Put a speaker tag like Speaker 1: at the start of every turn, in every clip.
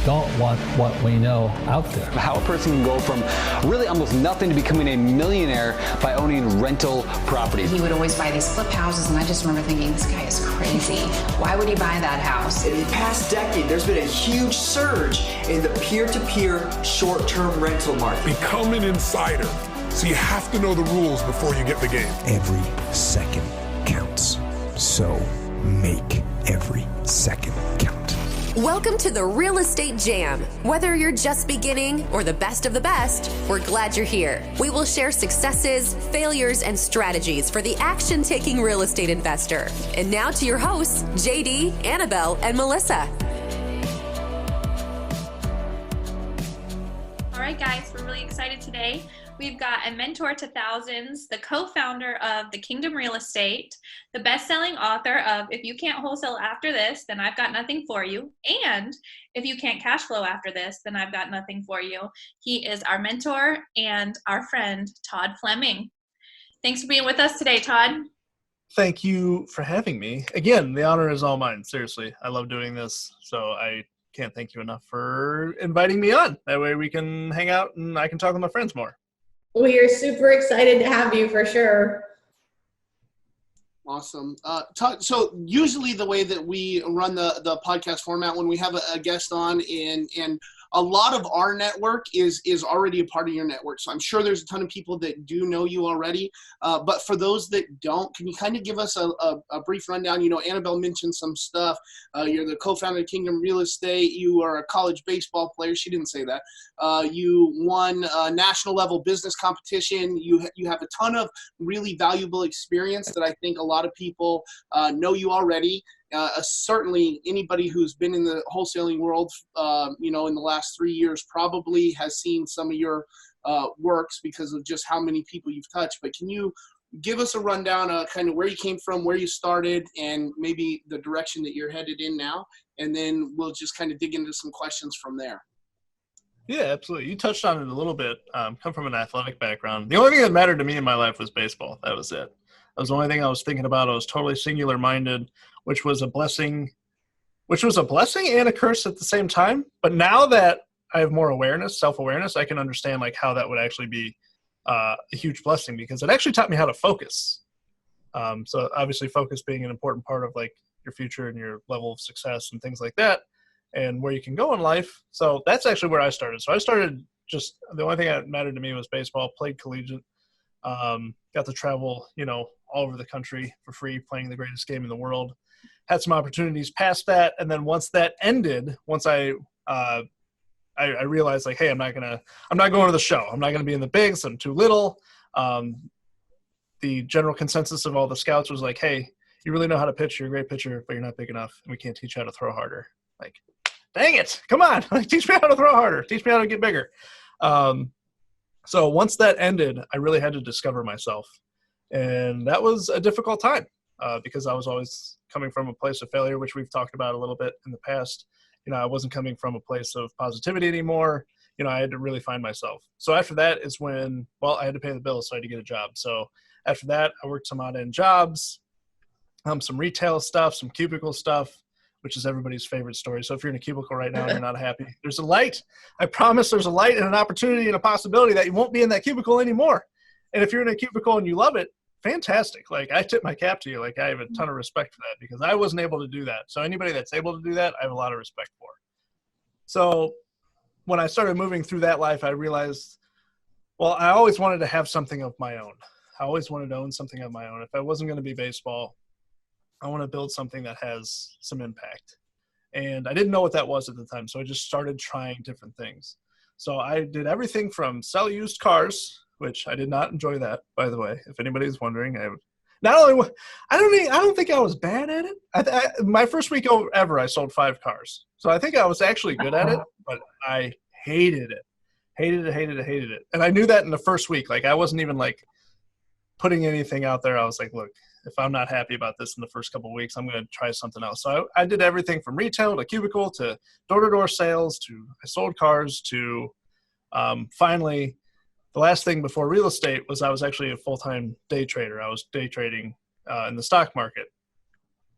Speaker 1: don't want what we know out there.
Speaker 2: How a person can go from really almost nothing to becoming a millionaire by owning rental properties.
Speaker 3: He would always buy these flip houses, and I just remember thinking, this guy is crazy. Why would he buy that house?
Speaker 4: In the past decade, there's been a huge surge in the peer-to-peer short-term rental market.
Speaker 5: Become an insider. So you have to know the rules before you get the game.
Speaker 6: Every second counts. So make every second count.
Speaker 7: Welcome to the Real Estate Jam. Whether you're just beginning or the best of the best, we're glad you're here. We will share successes, failures, and strategies for the action-taking real estate investor. And now to your hosts, JD, Annabel, and Melissa.
Speaker 8: All right, guys, we're really excited today. We've got a mentor to thousands, the co-founder of The Kingdom Real Estate, the best-selling author of If You Can't Wholesale After This, Then I've Got Nothing For You, and If You Can't Cash Flow After This, Then I've Got Nothing For You. He is our mentor and our friend, Todd Fleming. Thanks for being with us today, Todd.
Speaker 9: Thank you for having me. Again, the honor is all mine. Seriously, I love doing this, so I can't thank you enough for inviting me on. That way we can hang out and I can talk with my friends more.
Speaker 10: We are super excited to have you for sure.
Speaker 11: Awesome. Todd, so usually the way that we run the podcast format when we have a guest on and a lot of our network is already a part of your network. So I'm sure there's a ton of people that do know you already. But for those that don't, can you kind of give us a brief rundown? You know, Annabel mentioned some stuff. You're the co-founder of Kingdom Real Estate. You are a college baseball player. She didn't say that. You won a national level business competition. You have a ton of really valuable experience that I think a lot of people know you already. Certainly anybody who's been in the wholesaling world, in the last 3 years probably has seen some of your works because of just how many people you've touched. But can you give us a rundown of kind of where you came from, where you started, and maybe the direction that you're headed in now? And then we'll just kind of dig into some questions from there.
Speaker 9: Yeah, absolutely. You touched on it a little bit. Come from an athletic background. The only thing that mattered to me in my life was baseball. That was it. That was the only thing I was thinking about. I was totally singular-minded, which was a blessing and a curse at the same time. But now that I have more awareness, self-awareness, I can understand like how that would actually be a huge blessing because it actually taught me how to focus. So obviously focus being an important part of like your future and your level of success and things like that and where you can go in life. So that's actually where I started. So I started just the only thing that mattered to me was baseball, played collegiate, got to travel, all over the country for free, playing the greatest game in the world. Had some opportunities past that, and then once that ended, once I realized like, hey, I'm not going to the show. I'm not gonna be in the bigs. I'm too little. The general consensus of all the scouts was like, hey, you really know how to pitch. You're a great pitcher, but you're not big enough, and we can't teach you how to throw harder. Like, dang it, come on, like, teach me how to throw harder. Teach me how to get bigger. So once that ended, I really had to discover myself. And that was a difficult time because I was always coming from a place of failure, which we've talked about a little bit in the past. I wasn't coming from a place of positivity anymore. I had to really find myself. So after that is when, I had to pay the bills, so I had to get a job. So after that, I worked some odd-end jobs, some retail stuff, some cubicle stuff, which is everybody's favorite story. So if you're in a cubicle right now and you're not happy, there's a light. I promise there's a light and an opportunity and a possibility that you won't be in that cubicle anymore. And if you're in a cubicle and you love it, fantastic. Like, I tip my cap to you. Like, I have a ton of respect for that because I wasn't able to do that. So anybody that's able to do that, I have a lot of respect for. So when I started moving through that life, I realized, I always wanted to have something of my own. I always wanted to own something of my own. If I wasn't going to be baseball, I want to build something that has some impact. And I didn't know what that was at the time. So I just started trying different things. So I did everything from sell used cars, which I did not enjoy that, by the way. If anybody's wondering, I don't think I was bad at it. My first week ever, I sold 5 cars. So I think I was actually good at it, but I hated it. Hated it. And I knew that in the first week. Like, I wasn't even like putting anything out there. I was like, look, if I'm not happy about this in the first couple of weeks, I'm going to try something else. So I did everything from retail to cubicle to door-to-door sales to I sold cars to finally – the last thing before real estate was I was actually a full-time day trader. I was day trading in the stock market.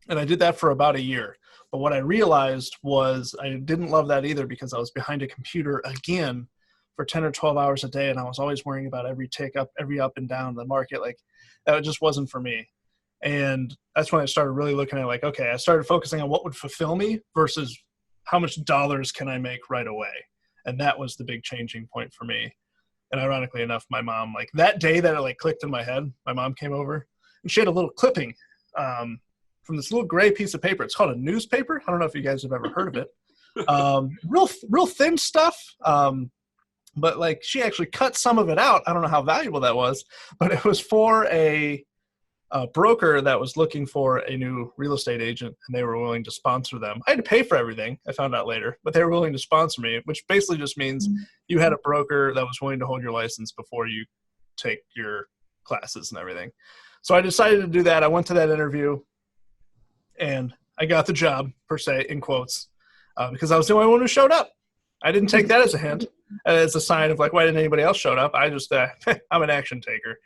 Speaker 9: And I did that for about a year. But what I realized was I didn't love that either, because I was behind a computer again for 10 or 12 hours a day. And I was always worrying about every tick up, every up and down the market. Like, that just wasn't for me. And that's when I started really looking at, like, okay, I started focusing on what would fulfill me versus how much dollars can I make right away. And that was the big changing point for me. And ironically enough, my mom, like, that day that it like clicked in my head, my mom came over and she had a little clipping from this little gray piece of paper. It's called a newspaper. I don't know if you guys have ever heard of it. Real thin stuff. But like, she actually cut some of it out. I don't know how valuable that was, but it was for a broker that was looking for a new real estate agent, and they were willing to sponsor them. I had to pay for everything, I found out later, but they were willing to sponsor me, which basically just means you had a broker that was willing to hold your license before you take your classes and everything. So I decided to do that. I went to that interview, and I got the job, per se, in quotes, because I was the only one who showed up. I didn't take that as a hint, as a sign of like, why didn't anybody else show up? I just, I'm an action taker.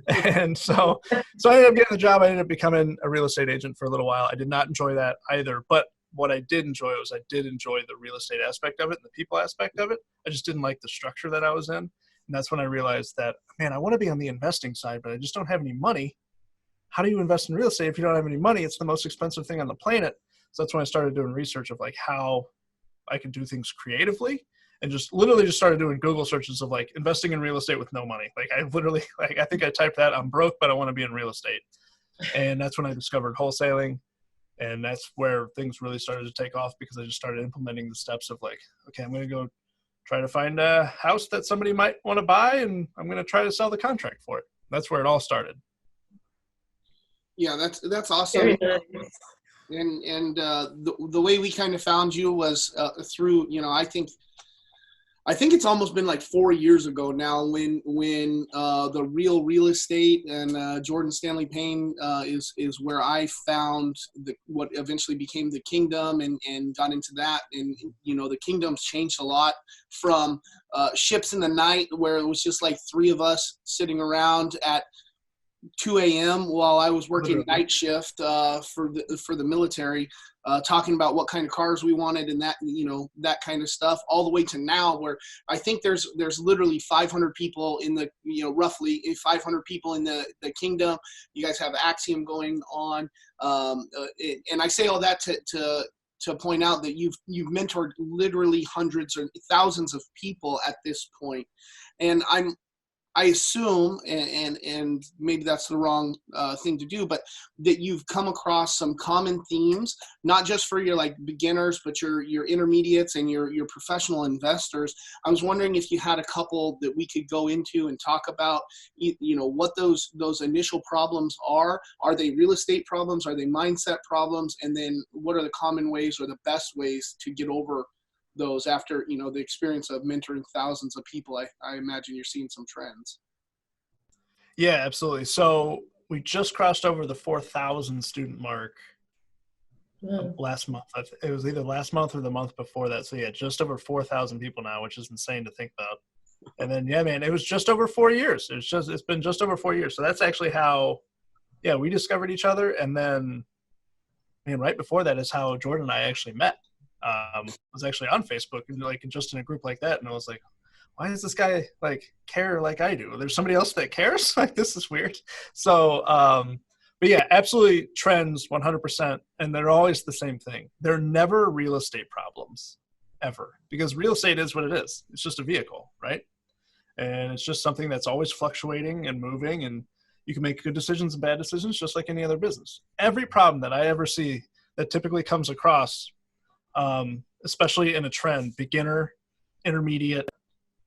Speaker 9: And so I ended up getting the job. I ended up becoming a real estate agent for a little while. I did not enjoy that either. But what I did enjoy was I did enjoy the real estate aspect of it and the people aspect of it. I just didn't like the structure that I was in. And that's when I realized that, man, I want to be on the investing side, but I just don't have any money. How do you invest in real estate if you don't have any money? It's the most expensive thing on the planet. So that's when I started doing research of like how I could do things creatively, and just literally just started doing Google searches of like investing in real estate with no money. Like, I literally, like, I think I typed that, I'm broke, but I want to be in real estate. And that's when I discovered wholesaling. And that's where things really started to take off, because I just started implementing the steps of like, okay, I'm going to go try to find a house that somebody might want to buy, and I'm going to try to sell the contract for it. That's where it all started.
Speaker 11: Yeah, that's awesome. And the way we kind of found you was through, you know, I think it's almost been like 4 years ago now when the real estate and Jordan Stanley Payne is where I found what eventually became the Kingdom and got into that. And, you know, the Kingdom's changed a lot from ships in the night where it was just like three of us sitting around at 2 a.m. while I was working night shift for the military, talking about what kind of cars we wanted and that, you know, that kind of stuff, all the way to now where I think there's literally 500 people in the, you know, roughly 500 people in the Kingdom. You guys have Axiom going on. And I say all that to point out that you've mentored literally hundreds or thousands of people at this point. And I assume, and maybe that's the wrong thing to do, but that you've come across some common themes, not just for your like beginners, but your intermediates and your professional investors. I was wondering if you had a couple that we could go into and talk about, you know, what those initial problems are. Are they real estate problems? Are they mindset problems? And then what are the common ways or the best ways to get over those after, you know, the experience of mentoring thousands of people? I imagine you're seeing some trends.
Speaker 9: Yeah, absolutely. So we just crossed over the 4,000 student mark last month. It was either last month or the month before that. So yeah, just over 4,000 people now, which is insane to think about. And then, yeah, man, it was just over 4 years. It's been just over 4 years. So that's actually how, yeah, we discovered each other. And then, man, right before that is how Jordan and I actually met. Was actually on Facebook and like just in a group like that, and I was like, why does this guy like care like I do? There's somebody else that cares. Like, this is weird. So but yeah, absolutely, trends 100%, and they're always the same thing. They're never real estate problems ever, because real estate is what it is. It's just a vehicle, right? And it's just something that's always fluctuating and moving, and you can make good decisions and bad decisions just like any other business. Every problem that I ever see that typically comes across, especially in a trend, beginner, intermediate,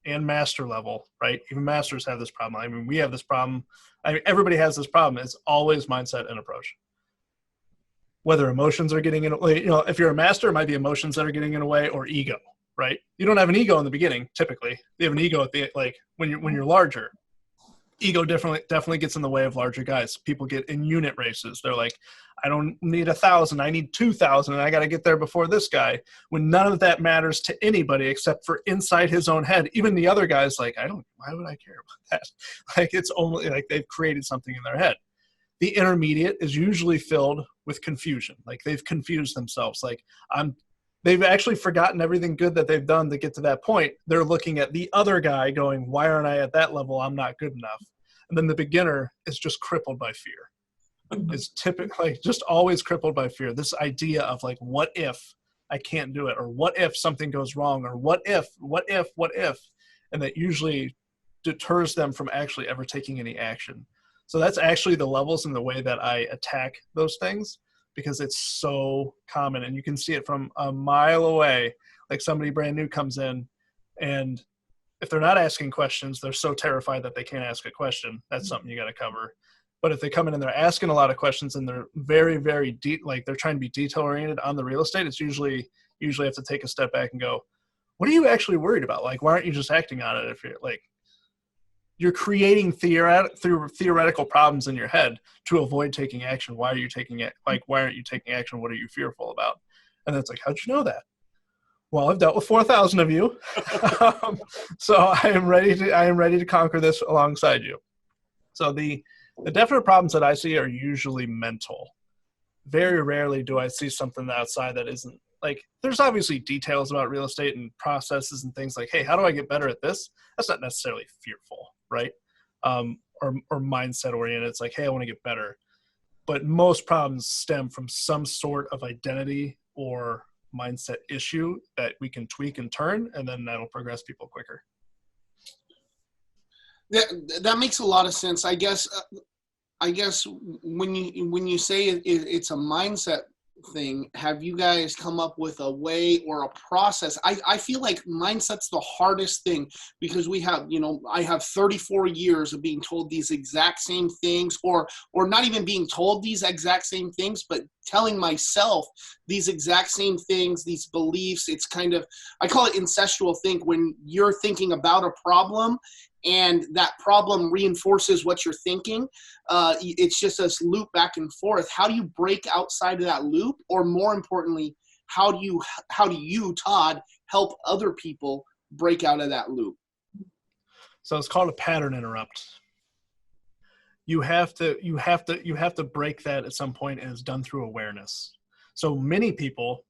Speaker 9: and master level, right? Even masters have this problem. I mean, we have this problem. I mean, everybody has this problem. It's always mindset and approach. Whether emotions are getting in, you know, if you're a master, it might be emotions that are getting in the way, or ego, right? You don't have an ego in the beginning, typically. You have an ego at the, like, when you're larger. Ego definitely gets in the way of larger guys. People get in unit races. They're like, I don't need 1,000. I need 2,000, and I got to get there before this guy. When none of that matters to anybody except for inside his own head. Even the other guy's like, why would I care about that? Like, it's only like they've created something in their head. The intermediate is usually filled with confusion. Like they've confused themselves. Like they've actually forgotten everything good that they've done to get to that point. They're looking at the other guy going, why aren't I at that level? I'm not good enough. And then the beginner is just crippled by fear. It's typically just always crippled by fear. This idea of like, what if I can't do it? Or what if something goes wrong? Or what if? And that usually deters them from actually ever taking any action. So that's actually the levels and the way that I attack those things, because it's so common and you can see it from a mile away. Like somebody brand new comes in, and if they're not asking questions, they're so terrified that they can't ask a question. That's something you got to cover. But if they come in and they're asking a lot of questions and they're very, very deep, like they're trying to be detail oriented on the real estate, it's usually have to take a step back and go, what are you actually worried about? Like, why aren't you just acting on it? If you're like, you're creating theoretical problems in your head to avoid taking action. Why are you taking it? Like, why aren't you taking action? What are you fearful about? And it's like, how'd you know that? Well, I've dealt with 4,000 of you. So I am ready to conquer this alongside you. So the definite problems that I see are usually mental. Very rarely do I see something outside that isn't like, there's obviously details about real estate and processes and things like, hey, how do I get better at this? That's not necessarily fearful, right? Or mindset oriented. It's like, hey, I want to get better. But most problems stem from some sort of identity or mindset issue that we can tweak and turn, and then that'll progress people quicker.
Speaker 11: That makes a lot of sense. I guess when you say it's a mindset thing, have you guys come up with a way or a process? I feel like mindset's the hardest thing, because we have, I have 34 years of being told these exact same things, or not even being told these exact same things, but telling myself these exact same things, these beliefs. It's kind of, I call it incestual think, when you're thinking about a problem and that problem reinforces what you're thinking. It's just this loop back and forth. How do you break outside of that loop? Or more importantly, how do you, Todd, help other people break out of that loop?
Speaker 9: So it's called a pattern interrupt. You have to break that at some point, and it's done through awareness. So many people,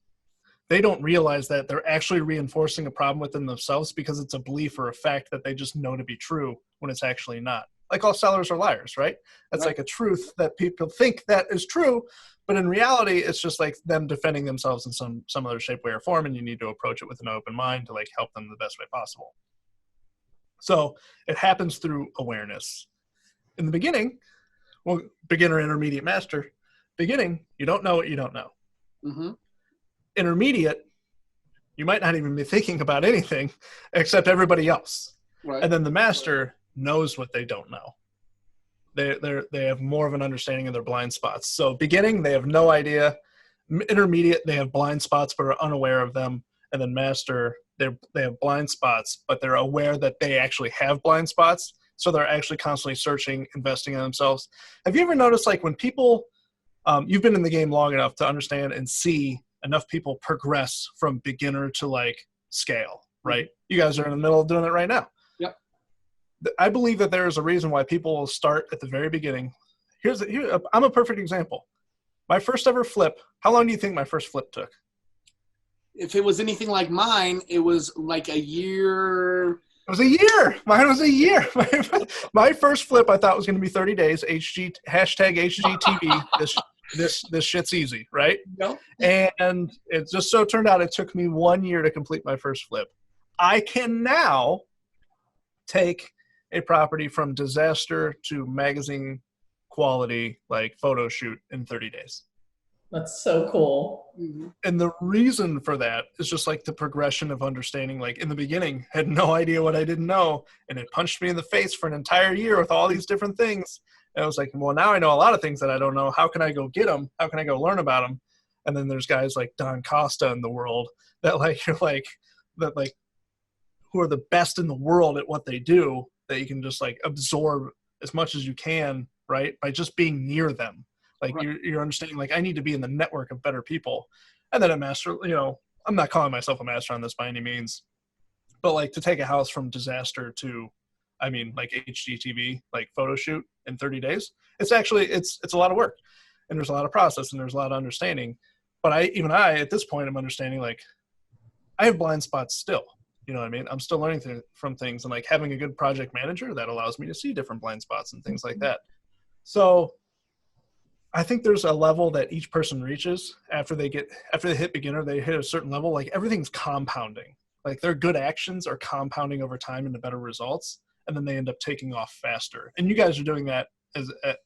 Speaker 9: they don't realize that they're actually reinforcing a problem within themselves because it's a belief or a fact that they just know to be true when it's actually not. Like all sellers are liars, right? That's right. Like a truth that people think that is true, but in reality, it's just like them defending themselves in some other shape, way, or form, and you need to approach it with an open mind to like help them the best way possible. So it happens through awareness. In the beginning, well, beginner, intermediate, master. Beginning, you don't know what you don't know. Mm-hmm. Intermediate, you might not even be thinking about anything except everybody else. Right. And then the master knows what they don't know. They have more of an understanding of their blind spots. So beginning, they have no idea. Intermediate, they have blind spots but are unaware of them. And then master, they have blind spots, but they're aware that they actually have blind spots. So they're actually constantly searching, investing in themselves. Have you ever noticed, like, when people, you've been in the game long enough to understand and see enough people progress from beginner to like scale, right? You guys are in the middle of doing it right now.
Speaker 11: Yep.
Speaker 9: I believe that there is a reason why people will start at the very beginning. I'm a perfect example. My first ever flip, how long do you think my first flip took?
Speaker 11: If it was anything like mine, it was like a year.
Speaker 9: It was a year. Mine was a year. My first flip I thought was going to be 30 days. #HGTV. This shit's easy, right?
Speaker 11: Yep.
Speaker 9: And it just so turned out it took me 1 year to complete my first flip. I can now take a property from disaster to magazine quality, like photo shoot, in 30 days.
Speaker 10: That's so cool.
Speaker 9: And the reason for that is just like the progression of understanding. Like in the beginning, had no idea what I didn't know, and it punched me in the face for an entire year with all these different things. And I was like, well, now I know a lot of things that I don't know. How can I go get them? How can I go learn about them? And then there's guys like Don Costa in the world that who are the best in the world at what they do, that you can just like absorb as much as you can, right? By just being near them. Like right. You're understanding, like, I need to be in the network of better people. And then a master, I'm not calling myself a master on this by any means, but like to take a house from disaster to, like HGTV, like photo shoot, in 30 days. It's actually, it's a lot of work, and there's a lot of process, and there's a lot of understanding. But I, at this point, I'm understanding, like, I have blind spots still. You know what I mean? I'm still learning from things, and like having a good project manager that allows me to see different blind spots and things like that. So I think there's a level that each person reaches after they hit beginner, they hit a certain level, like everything's compounding. Like their good actions are compounding over time into better results, and then they end up taking off faster. And you guys are doing that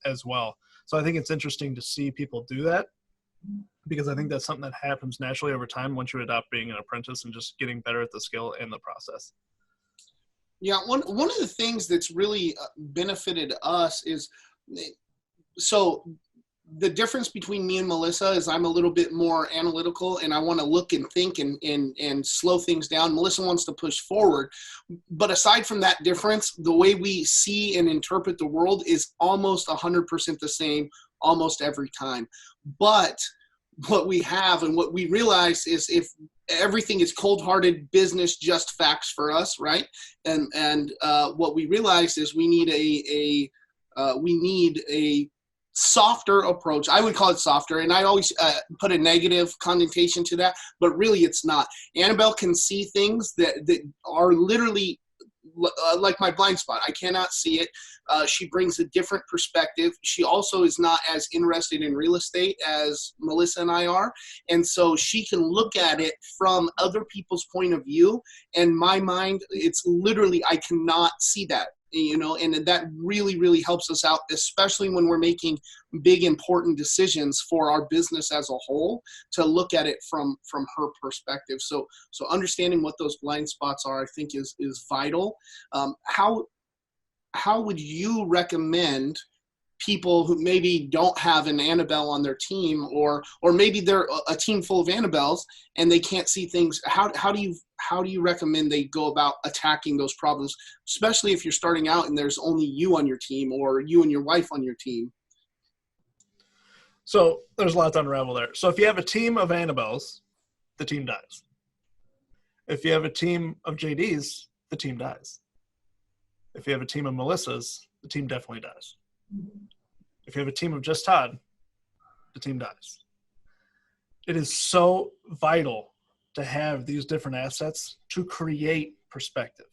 Speaker 9: as well. So I think it's interesting to see people do that, because I think that's something that happens naturally over time once you adopt being an apprentice and just getting better at the skill and the process.
Speaker 11: Yeah, one of the things that's really benefited us is, so the difference between me and Melissa is I'm a little bit more analytical, and I want to look and think and slow things down. Melissa wants to push forward. But aside from that difference, the way we see and interpret the world is almost 100% the same almost every time. But what we have and what we realize is, if everything is cold-hearted business, just facts for us, right? And what we realize is we need a softer approach. I would call it softer, and I always put a negative connotation to that, but really it's not. Annabel can see things that are literally like my blind spot. I cannot see it. She brings a different perspective. She also is not as interested in real estate as Melissa and I are. And so she can look at it from other people's point of view. And my mind, it's literally, I cannot see that, you know, and that really, really helps us out, especially when we're making big, important decisions for our business as a whole, to look at it from her perspective. So understanding what those blind spots are, I think is vital. How would you recommend people who maybe don't have an Annabel on their team, or maybe they're a team full of Annabels and they can't see things? How do you recommend they go about attacking those problems, especially if you're starting out and there's only you on your team, or you and your wife on your team?
Speaker 9: So there's a lot to unravel there. So if you have a team of Annabels, the team dies. If you have a team of JDs, the team dies. If you have a team of Melissas, the team definitely dies. If you have a team of just Todd, the team dies. It is so vital to have these different assets to create perspective.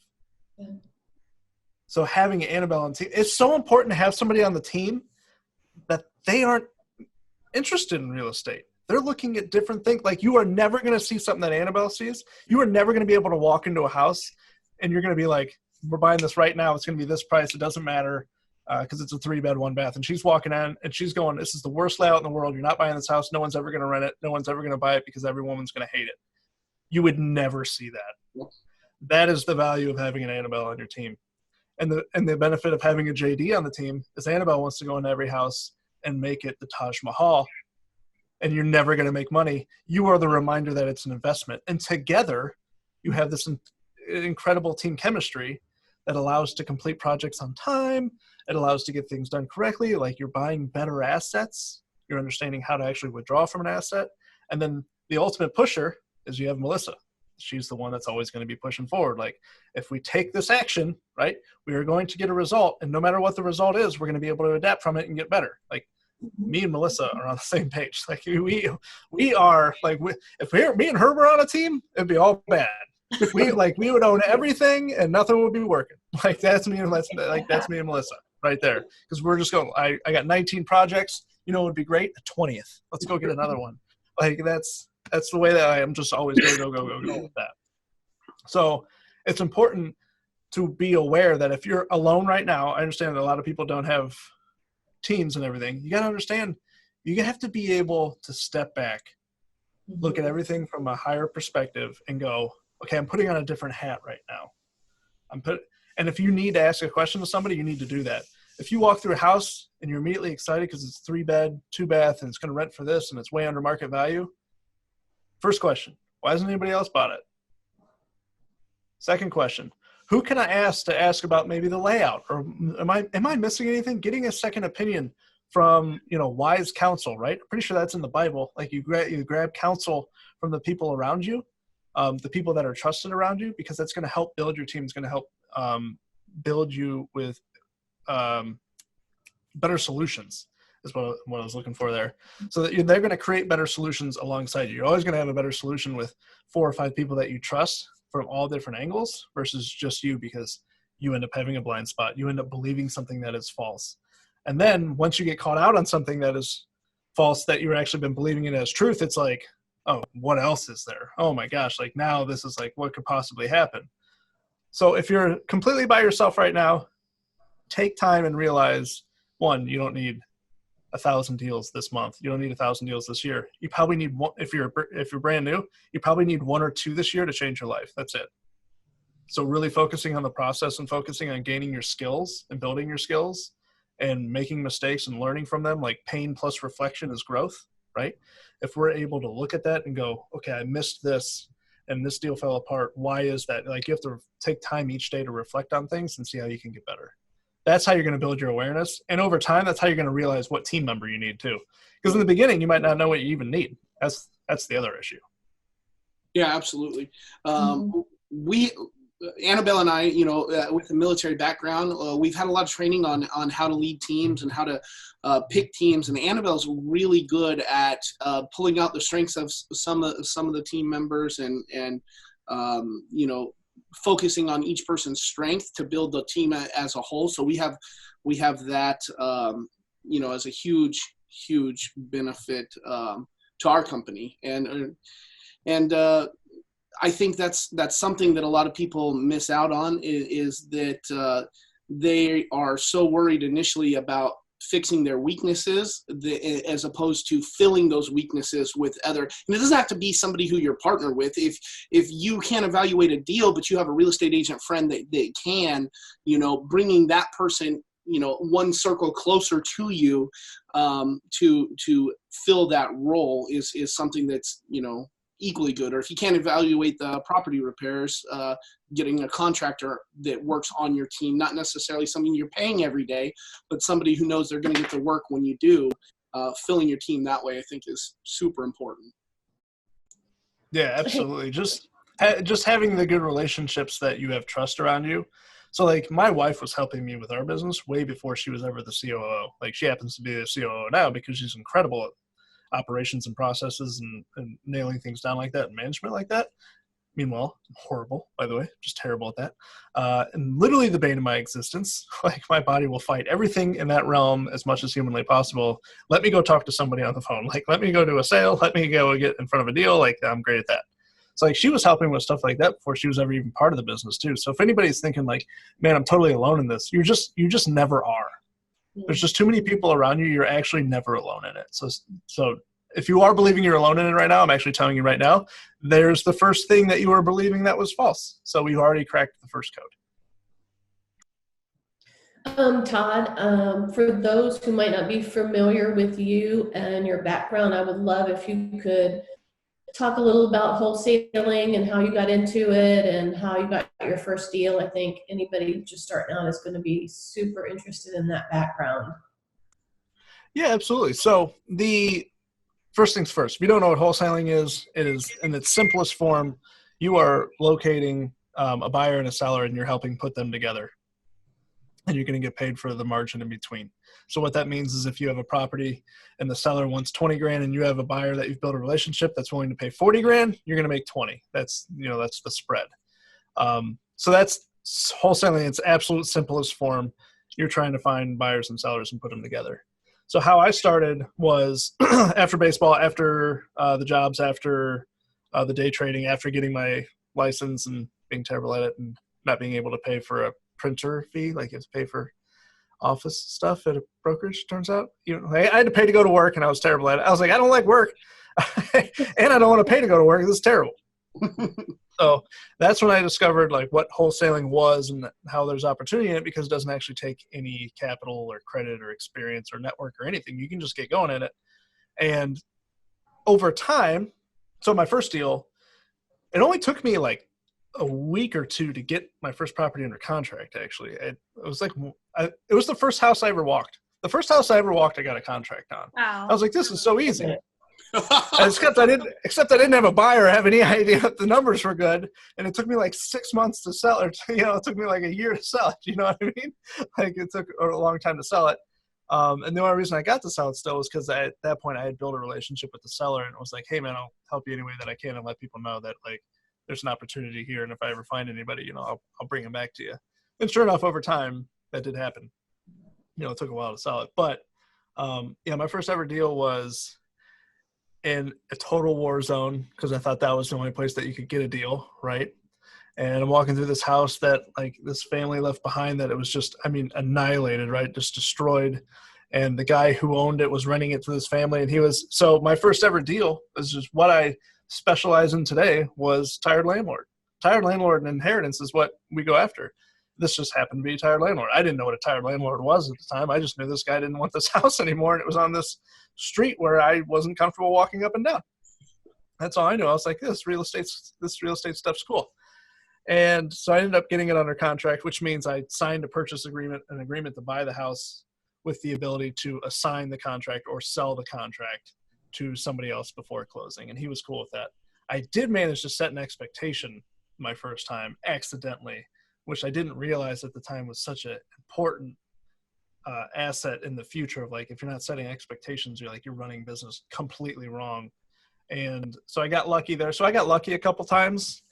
Speaker 9: Yeah. So having Annabel on the team, it's so important to have somebody on the team that they aren't interested in real estate. They're looking at different things. Like, you are never going to see something that Annabel sees. You are never going to be able to walk into a house and you're going to be like, we're buying this right now. It's going to be this price. It doesn't matter, because it's a 3-bed, 1-bath. And she's walking in and she's going, this is the worst layout in the world. You're not buying this house. No one's ever going to rent it. No one's ever going to buy it because every woman's going to hate it. You would never see that. That is the value of having an Annabel on your team. And the benefit of having a JD on the team is Annabel wants to go into every house and make it the Taj Mahal, and you're never going to make money. You are the reminder that it's an investment. And together you have this incredible team chemistry that allows to complete projects on time. It allows to get things done correctly. Like, you're buying better assets. You're understanding how to actually withdraw from an asset. And then the ultimate pusher is you have Melissa. She's the one that's always going to be pushing forward. Like, if we take this action, right, we are going to get a result. And no matter what the result is, we're going to be able to adapt from it and get better. Like, me and Melissa are on the same page. Like, we are like, if me and her were on a team, it'd be all bad. We would own everything and nothing would be working. Like, that's me and Melissa right there. Because we're just going, I got 19 projects. You know, it would be great. The 20th. Let's go get another one. Like, that's the way that I am. Just always go with that. So it's important to be aware that if you're alone right now, I understand that a lot of people don't have teams and everything. You got to understand, you have to be able to step back, look at everything from a higher perspective and go, okay, I'm putting on a different hat right now. And if you need to ask a question to somebody, you need to do that. If you walk through a house and you're immediately excited because it's 3-bed, 2-bath, and it's going to rent for this and it's way under market value, first question, why hasn't anybody else bought it? Second question, who can I ask to ask about maybe the layout? Or am I missing anything? Getting a second opinion from, wise counsel, right? I'm pretty sure that's in the Bible. Like, you grab counsel from the people around you, the people that are trusted around you, because that's going to help build your team. It's going to help build you with better solutions is what I was looking for there. So that they're going to create better solutions alongside you. You're always going to have a better solution with 4 or 5 people that you trust from all different angles versus just you, because you end up having a blind spot. You end up believing something that is false. And then once you get caught out on something that is false, that you've actually been believing it as truth, it's like, oh, what else is there? Oh my gosh, like now this is like, what could possibly happen? So if you're completely by yourself right now, take time and realize, one, you don't need 1,000 deals this month. You don't need 1,000 deals this year. You probably need one. If you're brand new, you probably need 1 or 2 this year to change your life. That's it. So really focusing on the process and focusing on gaining your skills and building your skills and making mistakes and learning from them. Like pain plus reflection is growth, right? If we're able to look at that and go, okay, I missed this and this deal fell apart. Why is that? Like you have to take time each day to reflect on things and see how you can get better. That's how you're going to build your awareness. And over time, that's how you're going to realize what team member you need too. Because in the beginning, you might not know what you even need. That's the other issue.
Speaker 11: Yeah, absolutely. Annabel and I, with a military background, we've had a lot of training on how to lead teams and how to pick teams. And Annabel's really good at pulling out the strengths of some of the team members and focusing on each person's strength to build the team as a whole. So we have that, as a huge benefit to our company. And I think that's something that a lot of people miss out on is that they are so worried initially about fixing their weaknesses as opposed to filling those weaknesses with other. And it doesn't have to be somebody who you're partnered with. If you can't evaluate a deal, but you have a real estate agent friend that can, bringing that person, one circle closer to you to fill that role is something that's, equally good. Or if you can't evaluate the property repairs, getting a contractor that works on your team, not necessarily something you're paying every day, but somebody who knows they're going to get to work when you do, filling your team that way, I think is super important.
Speaker 9: Yeah, absolutely. Just having the good relationships that you have trust around you. So like my wife was helping me with our business way before she was ever the COO. Like she happens to be the COO now because she's incredible at operations and processes and nailing things down like that and management like that. Meanwhile, I'm horrible, by the way, just terrible at that. And literally the bane of my existence. Like my body will fight everything in that realm as much as humanly possible. Let me go talk to somebody on the phone. Like let me go do a sale. Let me go get in front of a deal. Like I'm great at that. So like she was helping with stuff like that before she was ever even part of the business too. So if anybody's thinking like, man, I'm totally alone in this, you just never are. There's just too many people around you. You're actually never alone in it. So if you are believing you're alone in it right now, I'm actually telling you right now, there's the first thing that you were believing that was false. So we've already cracked the first code.
Speaker 10: Todd, for those who might not be familiar with you and your background, I would love if you could talk a little about wholesaling and how you got into it and how you got your first deal. I think anybody just starting out is going to be super interested in that background.
Speaker 9: Yeah, absolutely. So the first things first, if you don't know what wholesaling is, it is in its simplest form, you are locating a buyer and a seller and you're helping put them together. And you're going to get paid for the margin in between. So what that means is if you have a property and the seller wants 20 grand and you have a buyer that you've built a relationship that's willing to pay 40 grand, you're going to make 20. That's the spread. So that's wholesaling. It's absolute simplest form. You're trying to find buyers and sellers and put them together. So how I started was after baseball, after the jobs, after the day trading, after getting my license and being terrible at it and not being able to pay for a printer fee, like you have to pay for office stuff at a brokerage, turns out. I had to pay to go to work and I was terrible at it. I was like, I don't like work and I don't want to pay to go to work. This is terrible. So that's when I discovered like what wholesaling was and how there's opportunity in it, because it doesn't actually take any capital or credit or experience or network or anything. You can just get going in it. And over time, so my first deal, it only took me like a week or two to get my first property under contract. Actually, it was the first house I ever walked. The first house I ever walked, I got a contract on. Wow. I was like, this is so easy. Except I didn't have a buyer or have any idea if the numbers were good, and it took me like 6 months to sell it. It took me like a year to sell it. You know what I mean? Like it took a long time to sell it. And the only reason I got to sell it still was because at that point I had built a relationship with the seller, and it was like, hey man, I'll help you any way that I can and let people know that like there's an opportunity here, and if I ever find anybody, I'll bring them back to you. And sure enough, over time that did happen. It took a while to sell it, but my first ever deal was in a total war zone because I thought that was the only place that you could get a deal, right? And I'm walking through this house that like this family left behind that it was just, annihilated, right? Just destroyed. And the guy who owned it was renting it to this family. And so my first ever deal is just what I specialize in today was tired landlord. Tired landlord and inheritance is what we go after. This just happened to be a tired landlord. I didn't know what a tired landlord was at the time. I just knew this guy didn't want this house anymore. And it was on this street where I wasn't comfortable walking up and down. That's all I knew. I was like, this real estate stuff's cool. And so I ended up getting it under contract, which means I signed a purchase agreement, an agreement to buy the house with the ability to assign the contract or sell the contract to somebody else before closing. And he was cool with that. I did manage to set an expectation my first time accidentally, which I didn't realize at the time was such an important asset in the future of like, if you're not setting expectations, you're running business completely wrong. And so I got lucky there. So I got lucky a couple times.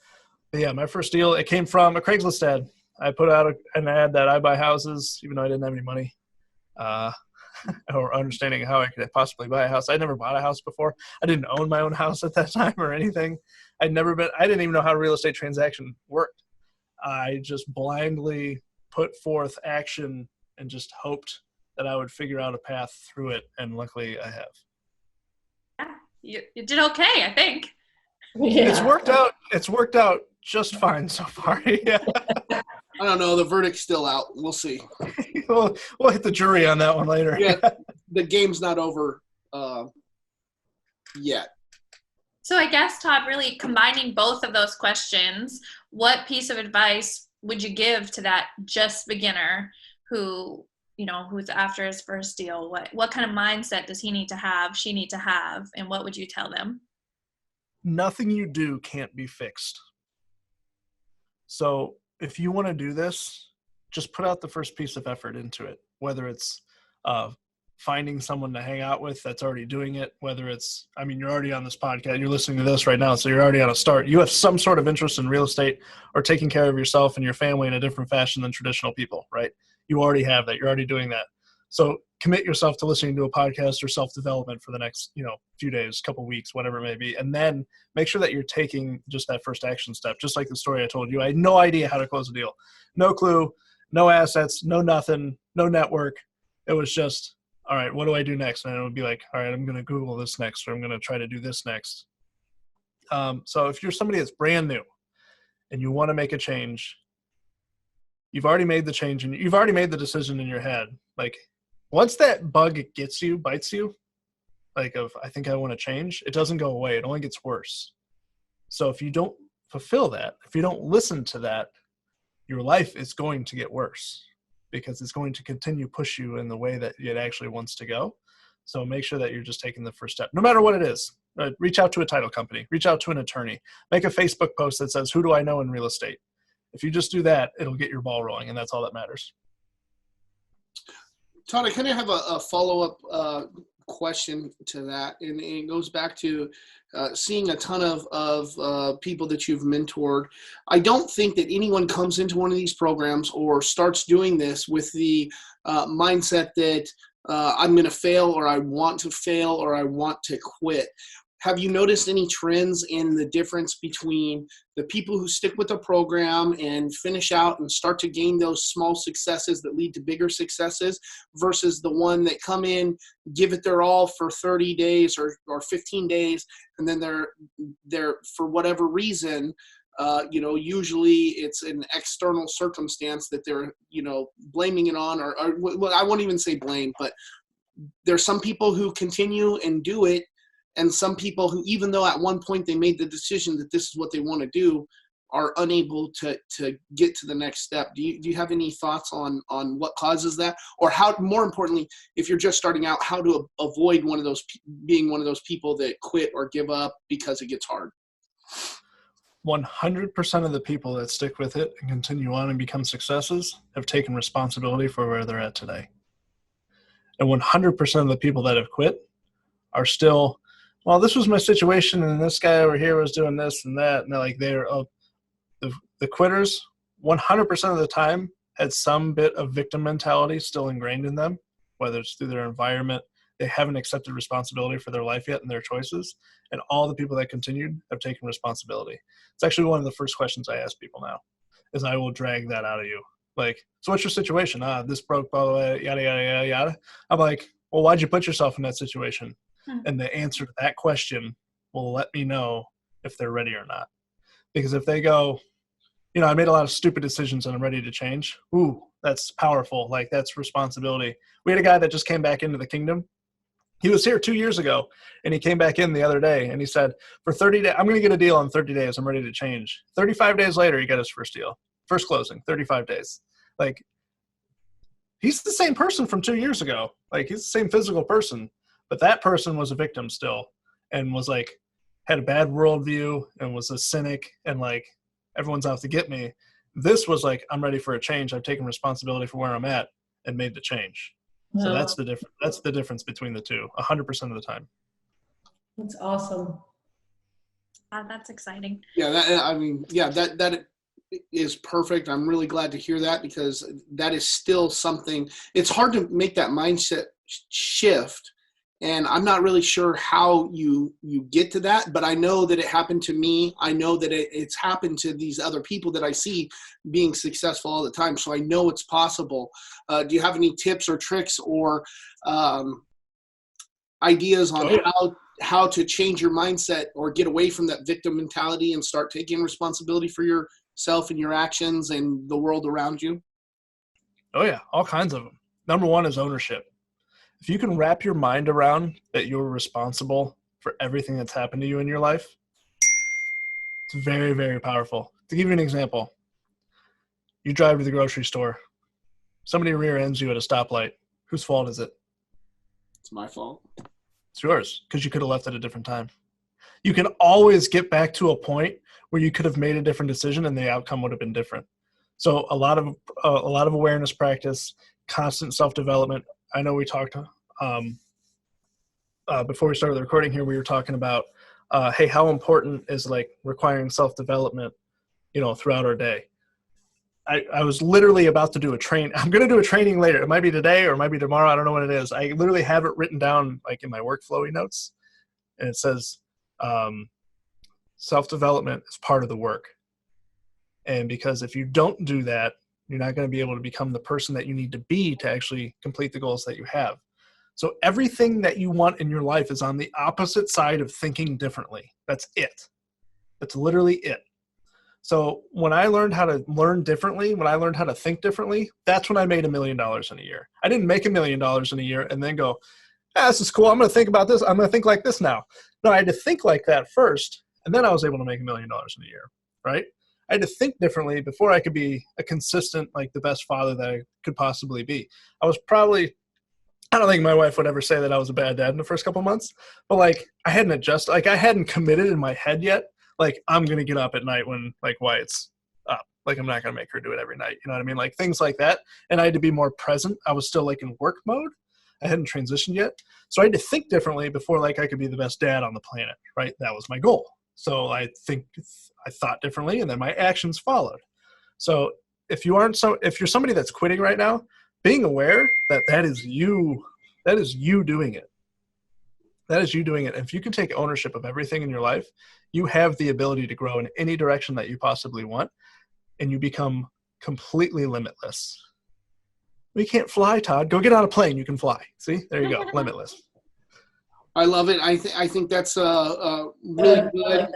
Speaker 9: But yeah, my first deal, it came from a Craigslist ad. I put out an ad that I buy houses, even though I didn't have any money or understanding how I could possibly buy a house. I'd never bought a house before. I didn't own my own house at that time or anything. I didn't even know how a real estate transaction worked. I just blindly put forth action and just hoped that I would figure out a path through it. And luckily I have.
Speaker 8: Yeah, you did okay, I think.
Speaker 10: Yeah.
Speaker 9: It's worked out just fine so far. Yeah.
Speaker 11: I don't know. The verdict's still out. We'll see.
Speaker 9: we'll hit the jury on that one later.
Speaker 11: Yeah, the game's not over yet.
Speaker 8: So I guess, Todd, really combining both of those questions, what piece of advice would you give to that just beginner who's after his first deal? What kind of mindset does he need to have, she need to have, and what would you tell them?
Speaker 9: Nothing you do can't be fixed. So if you want to do this, just put out the first piece of effort into it, whether it's finding someone to hang out with that's already doing it, whether it's, you're already on this podcast, you're listening to this right now, so you're already on a start. You have some sort of interest in real estate or taking care of yourself and your family in a different fashion than traditional people, right? You already have that. You're already doing that. So commit yourself to listening to a podcast or self-development for the next, few days, couple weeks, whatever it may be. And then make sure that you're taking just that first action step. Just like the story I told you, I had no idea how to close a deal. No clue, no assets, no nothing, no network. It was just, all right, what do I do next? And it would be like, all right, I'm going to Google this next, or I'm going to try to do this next. So if you're somebody that's brand new and you want to make a change, you've already made the change and you've already made the decision in your head. Like, once that bug bites you, like I think I want to change, it doesn't go away. It only gets worse. So if you don't fulfill that, if you don't listen to that, your life is going to get worse because it's going to continue push you in the way that it actually wants to go. So make sure that you're just taking the first step, no matter what it is. Reach out to a title company, reach out to an attorney, make a Facebook post that says, who do I know in real estate? If you just do that, it'll get your ball rolling, and that's all that matters.
Speaker 11: Todd, I kind of have a follow-up question to that, and it goes back to seeing a ton of people that you've mentored. I don't think that anyone comes into one of these programs or starts doing this with the mindset that I'm going to fail, or I want to fail, or I want to quit. Have you noticed any trends in the difference between the people who stick with the program and finish out and start to gain those small successes that lead to bigger successes versus the one that come in, give it their all for 30 days or 15 days, and then they're for whatever reason, usually it's an external circumstance that they're, blaming it on, or well, I won't even say blame, but there's some people who continue and do it, and some people who, even though at one point they made the decision that this is what they want to do, are unable to get to the next step. Do you have any thoughts on what causes that, or how, more importantly, if you're just starting out, how to avoid being one of those people that quit or give up because it gets hard?
Speaker 9: 100% of the people that stick with it and continue on and become successes have taken responsibility for where they're at today. And 100% of the people that have quit are still, well, this was my situation, and this guy over here was doing this and that. And the quitters, 100% of the time, had some bit of victim mentality still ingrained in them, whether it's through their environment. They haven't accepted responsibility for their life yet and their choices. And all the people that continued have taken responsibility. It's actually one of the first questions I ask people now, is I will drag that out of you. Like, so what's your situation? This broke, blah, blah, blah, yada, yada, yada, yada. I'm like, well, why'd you put yourself in that situation? And the answer to that question will let me know if they're ready or not. Because if they go, I made a lot of stupid decisions and I'm ready to change. Ooh, that's powerful. Like, that's responsibility. We had a guy that just came back into the kingdom. He was here 2 years ago, and he came back in the other day, and he said, for 30 days, I'm going to get a deal in 30 days. I'm ready to change. 35 days later, he got his first deal. First closing, 35 days. Like, he's the same person from 2 years ago. Like, he's the same physical person, but that person was a victim still and was like, had a bad worldview and was a cynic and like, everyone's out to get me. This was like, I'm ready for a change. I've taken responsibility for where I'm at and made the change. So that's the difference. That's the difference between the two, 100% of the time.
Speaker 10: That's awesome.
Speaker 8: That's exciting.
Speaker 11: Yeah, that is perfect. I'm really glad to hear that, because that is still something. It's hard to make that mindset shift, and I'm not really sure how you get to that, but I know that it happened to me. I know that it's happened to these other people that I see being successful all the time. So I know it's possible. Do you have any tips or tricks or ideas on how to change your mindset or get away from that victim mentality and start taking responsibility for yourself and your actions and the world around you?
Speaker 9: Oh yeah, all kinds of them. Number one is ownership. If you can wrap your mind around that you're responsible for everything that's happened to you in your life, it's very, very powerful. To give you an example, you drive to the grocery store. Somebody rear ends you at a stoplight. Whose fault is it?
Speaker 11: It's my fault.
Speaker 9: It's yours, because you could have left at a different time. You can always get back to a point where you could have made a different decision and the outcome would have been different. So a lot of awareness practice, constant self-development. I know we talked before we started the recording here, we were talking about, hey, how important is like requiring self-development, throughout our day. I was literally about to do I'm going to do a training later. It might be today or it might be tomorrow. I don't know what it is. I literally have it written down like in my workflowy notes, and it says self-development is part of the work. And because if you don't do that, you're not going to be able to become the person that you need to be to actually complete the goals that you have. So everything that you want in your life is on the opposite side of thinking differently. That's it. That's literally it. So when I learned how to learn differently, when I learned how to think differently, that's when I made $1 million in a year. I didn't make $1 million in a year and then go, this is cool. I'm going to think about this. I'm going to think like this now. No, I had to think like that first, and then I was able to make $1 million in a year, right? I had to think differently before I could be a consistent, like the best father that I could possibly be. I don't think my wife would ever say that I was a bad dad in the first couple months, but like I hadn't adjusted, like I hadn't committed in my head yet. Like I'm going to get up at night when like Wyatt's up. Like I'm not going to make her do it every night. You know what I mean? Like things like that. And I had to be more present. I was still like in work mode. I hadn't transitioned yet. So I had to think differently before like I could be the best dad on the planet, right? That was my goal. So I thought differently and then my actions followed. So if you're somebody that's quitting right now, being aware that is you doing it. That is you doing it. And if you can take ownership of everything in your life, you have the ability to grow in any direction that you possibly want, and you become completely limitless. We can't fly, Todd. Go get on a plane. You can fly. See, there you go. Limitless.
Speaker 11: I love it. I think that's really good.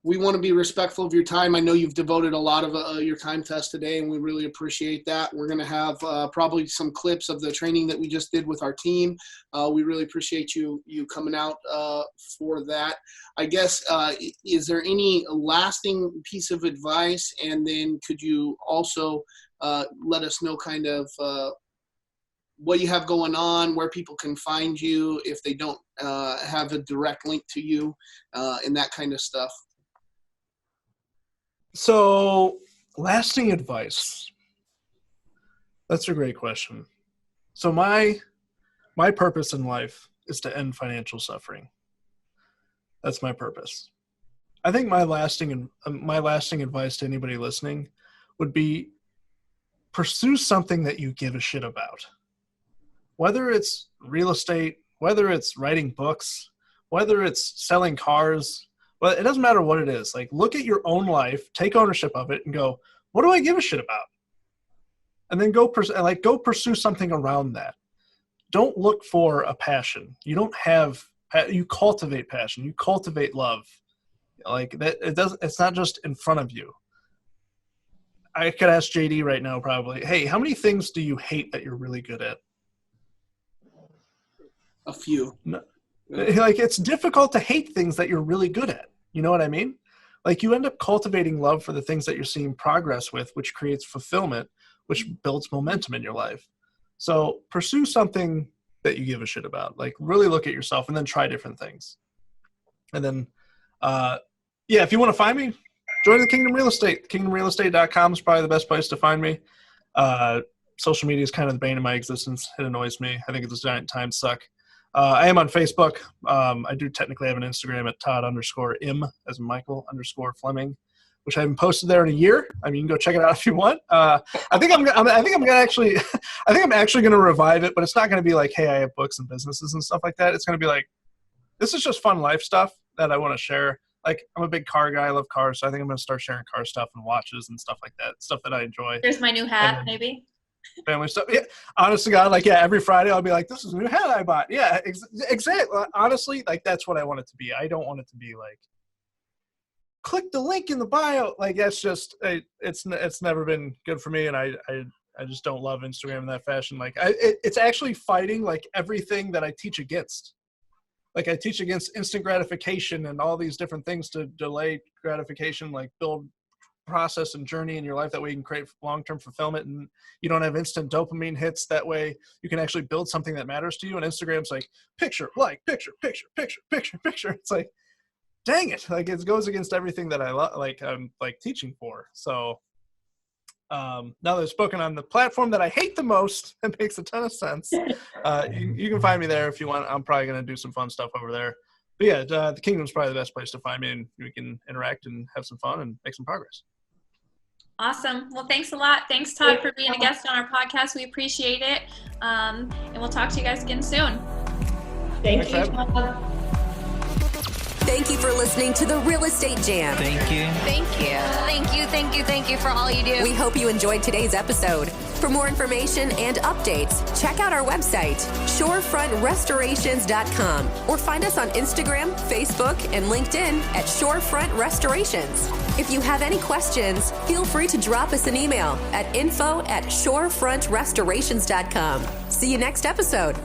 Speaker 11: We want to be respectful of your time. I know you've devoted a lot of your time to us today, and we really appreciate that. We're going to have probably some clips of the training that we just did with our team. We really appreciate you coming out for that. I guess, is there any lasting piece of advice? And then could you also let us know kind of what you have going on, where people can find you if they don't have a direct link to you, and that kind of stuff?
Speaker 9: So, lasting advice. That's a great question. So my my purpose in life is to end financial suffering. That's my purpose. I think my lasting advice to anybody listening would be pursue something that you give a shit about. Whether it's real estate, whether it's writing books, whether it's selling cars, well, it doesn't matter what it is. Like, look at your own life, take ownership of it, and go, what do I give a shit about? And then go pursue something around that. Don't look for a passion. You cultivate passion. You cultivate love. Like that, it's not just in front of you. I could ask JD right now probably, hey, how many things do you hate that you're really good at?
Speaker 11: A few.
Speaker 9: No. Like, it's difficult to hate things that you're really good at. You know what I mean? Like, you end up cultivating love for the things that you're seeing progress with, which creates fulfillment, which builds momentum in your life. So pursue something that you give a shit about. Like, really look at yourself and then try different things. And then, if you want to find me, join the Kingdom Real Estate. KingdomRealEstate.com is probably the best place to find me. Social media is kind of the bane of my existence. It annoys me. I think it's a giant time suck. I am on Facebook. I do technically have an Instagram at Todd_M as Michael _Fleming, which I haven't posted there in a year. I mean, you can go check it out if you want. I think I'm actually going to revive it, but it's not going to be like, hey, I have books and businesses and stuff like that. It's going to be like, this is just fun life stuff that I want to share. Like, I'm a big car guy. I love cars. So I think I'm going to start sharing car stuff and watches and stuff like that. Stuff that I enjoy.
Speaker 8: Here's my new hat, maybe.
Speaker 9: Family stuff. Yeah. Honest to God, like, yeah, every Friday I'll be like, this is a new hat I bought. Yeah, exactly. Honestly, like, that's what I want it to be. I don't want it to be like, click the link in the bio. Like, that's just, it's never been good for me. And I just don't love Instagram in that fashion. Like, it's actually fighting like everything that I teach against. Like, I teach against instant gratification and all these different things to delay gratification, like build process and journey in your life. That way you can create long-term fulfillment and you don't have instant dopamine hits. That way you can actually build something that matters to you. And Instagram's like picture. It's like, dang it. Like, it goes against everything that I I'm like teaching for. So now that I've spoken on the platform that I hate the most, it makes a ton of sense. You can find me there if you want. I'm probably going to do some fun stuff over there. But yeah, the Kingdom's probably the best place to find me, and we can interact and have some fun and make some progress.
Speaker 8: Awesome. Well, thanks a lot. Thanks, Todd, for being a guest on our podcast. We appreciate it. And we'll talk to you guys again soon.
Speaker 10: Thank you, Todd.
Speaker 7: Thank you for listening to the Real Estate Jam.
Speaker 12: Thank you.
Speaker 3: Thank you. Thank you, thank you, thank you for all you do.
Speaker 7: We hope you enjoyed today's episode. For more information and updates, check out our website, shorefrontrestorations.com, or find us on Instagram, Facebook, and LinkedIn at Shorefront Restorations. If you have any questions, feel free to drop us an email at info@shorefrontrestorations.com. See you next episode.